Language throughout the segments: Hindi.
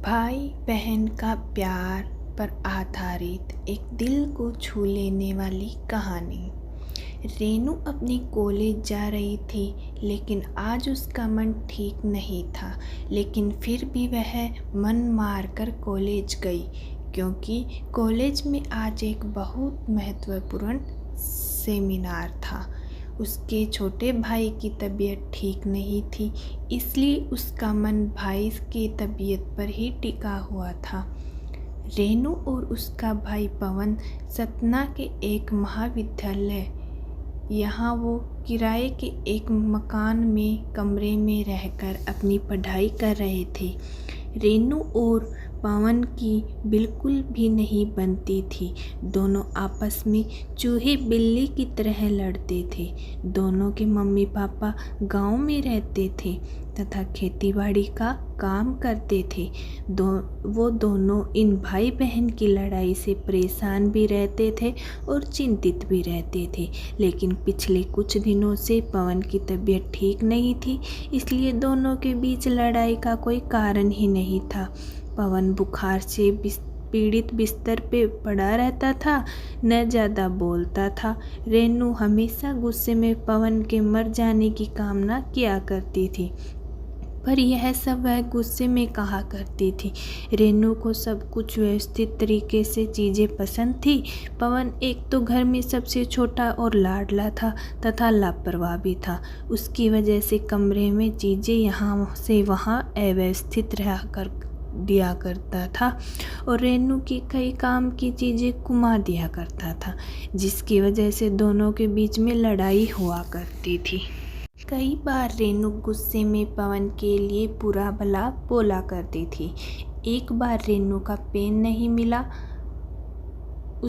भाई बहन का प्यार पर आधारित एक दिल को छू लेने वाली कहानी। रेनू अपने कॉलेज जा रही थी, लेकिन आज उसका मन ठीक नहीं था। लेकिन फिर भी वह मन मारकर कॉलेज गई, क्योंकि कॉलेज में आज एक बहुत महत्वपूर्ण सेमिनार था। उसके छोटे भाई की तबीयत ठीक नहीं थी, इसलिए उसका मन भाई की तबीयत पर ही टिका हुआ था। रेनू और उसका भाई पवन सतना के एक महाविद्यालय, यहाँ वो किराए के एक मकान में कमरे में रहकर अपनी पढ़ाई कर रहे थे। रेनू और पवन की बिल्कुल भी नहीं बनती थी। दोनों आपस में चूहे बिल्ली की तरह लड़ते थे। दोनों के मम्मी पापा गांव में रहते थे तथा खेतीबाड़ी का काम करते थे। वो दोनों इन भाई बहन की लड़ाई से परेशान भी रहते थे और चिंतित भी रहते थे। लेकिन पिछले कुछ दिनों से पवन की तबीयत ठीक नहीं थी, इसलिए दोनों के बीच लड़ाई का कोई कारण ही नहीं था। पवन बुखार से पीड़ित बिस्तर पे पड़ा रहता था, न ज़्यादा बोलता था। रेनू हमेशा गुस्से में पवन के मर जाने की कामना किया करती थी, पर यह सब वह गुस्से में कहा करती थी। रेनू को सब कुछ व्यवस्थित तरीके से चीज़ें पसंद थी। पवन एक तो घर में सबसे छोटा और लाडला था तथा लापरवाह भी था। उसकी वजह से कमरे में चीज़ें यहाँ से वहाँ अव्यवस्थित रहा कर दिया करता था और रेनू की कई काम की चीज़ें घुमा दिया करता था, जिसकी वजह से दोनों के बीच में लड़ाई हुआ करती थी। कई बार रेनू गुस्से में पवन के लिए बुरा भला बोला करती थी। एक बार रेनू का पेन नहीं मिला,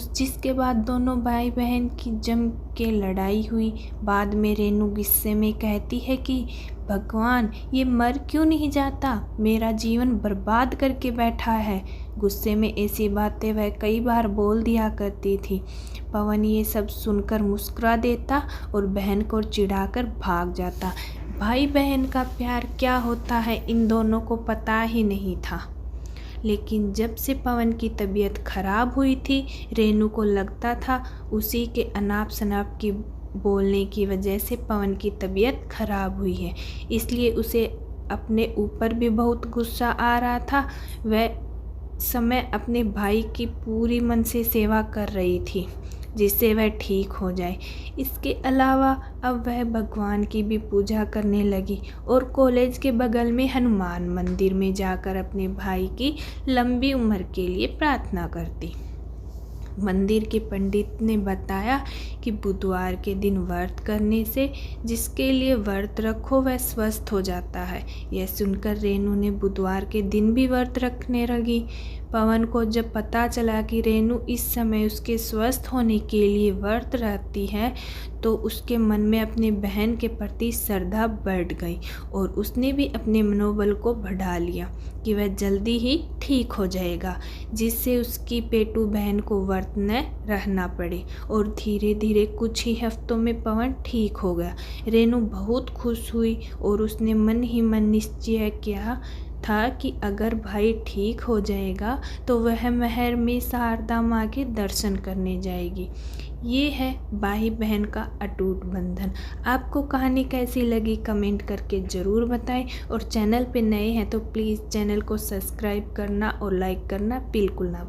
जिसके बाद दोनों भाई बहन की जम के लड़ाई हुई। बाद में रेनू गुस्से में कहती है कि भगवान, ये मर क्यों नहीं जाता, मेरा जीवन बर्बाद करके बैठा है। गुस्से में ऐसी बातें वह कई बार बोल दिया करती थी। पवन ये सब सुनकर मुस्कुरा देता और बहन को चिढ़ाकर भाग जाता। भाई बहन का प्यार क्या होता है, इन दोनों को पता ही नहीं था। लेकिन जब से पवन की तबीयत खराब हुई थी, रेनू को लगता था उसी के अनाप शनाप की बोलने की वजह से पवन की तबीयत खराब हुई है, इसलिए उसे अपने ऊपर भी बहुत गुस्सा आ रहा था। वह समय अपने भाई की पूरी मन से सेवा कर रही थी, जिससे वह ठीक हो जाए। इसके अलावा अब वह भगवान की भी पूजा करने लगी और कॉलेज के बगल में हनुमान मंदिर में जाकर अपने भाई की लंबी उम्र के लिए प्रार्थना करती। मंदिर के पंडित ने बताया कि बुधवार के दिन व्रत करने से जिसके लिए व्रत रखो वह स्वस्थ हो जाता है। यह सुनकर रेनू ने बुधवार के दिन भी व्रत रखने लगी। पवन को जब पता चला कि रेनू इस समय उसके स्वस्थ होने के लिए व्रत रखती है, तो उसके मन में अपने बहन के प्रति श्रद्धा बढ़ गई और उसने भी अपने मनोबल को बढ़ा लिया कि वह जल्दी ही ठीक हो जाएगा, जिससे उसकी पेटू बहन को व्रत न रहना पड़े। और धीरे धीरे कुछ ही हफ्तों में पवन ठीक हो गया। रेनू बहुत खुश हुई और उसने मन ही मन निश्चय किया था कि अगर भाई ठीक हो जाएगा तो वह महर में शारदा माँ के दर्शन करने जाएगी। ये है भाई बहन का अटूट बंधन। आपको कहानी कैसी लगी कमेंट करके ज़रूर बताएं और चैनल पे नए हैं तो प्लीज़ चैनल को सब्सक्राइब करना और लाइक करना बिल्कुल ना